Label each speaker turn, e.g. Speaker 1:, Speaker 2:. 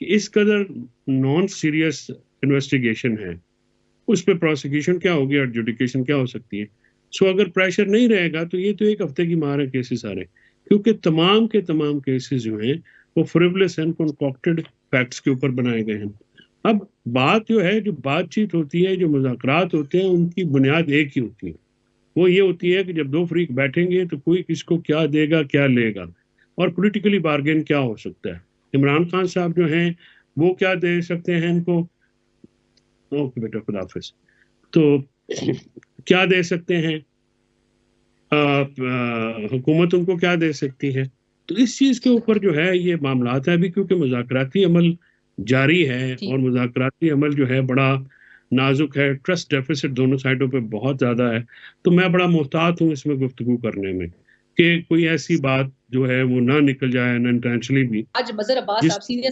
Speaker 1: कि इस कदर नॉन सीरियस इन्वेस्टिगेशन है, उस पे प्रोसिक्यूशन क्या होगी, एडजुडिकेशन क्या हो सकती है। सो अगर प्रेशर नहीं रहेगा तो ये तो एक हफ्ते की मार है केसेस सारे, क्योंकि तमाम के तमाम केसेस जो हैं वो फ्रिवलेस एंड कंकॉक्टेड फैक्ट्स के ऊपर बनाए गए हैं। अब बात जो है, जो बातचीत होती है, जो मुज़ाकरात होते हैं, उनकी बुनियाद एक ही होती है। वो ये होती है कि जब दो फरीक बैठेंगे तो कोई किसको क्या देगा, क्या लेगा, और पॉलिटिकली बार्गेन क्या हो सकता है। इमरान खान साहब जो हैं वो क्या दे सकते हैं इनको, ओके बेटा खुदा हाफिज, तो क्या दे सकते हैं, हुकूमत उनको क्या दे सकती है। तो इस चीज के ऊपर जो है ये मामलात है अभी, क्योंकि मुज़ाकराती अमल जारी है
Speaker 2: जी।
Speaker 1: और मुज़ाकराती अमल जो है बड़ा नाजुक है, ट्रस्ट डेफिसिट दोनों साइडों पे बहुत ज्यादा है। तो मैं बड़ा मुहतात हूँ इसमें गुफ्तगू करने में कि कोई ऐसी बात जो है वो ना निकल जाए अनइंटेंशनली भी,
Speaker 2: आज मजहर अब्बास
Speaker 1: जिस
Speaker 2: साहब सीनियर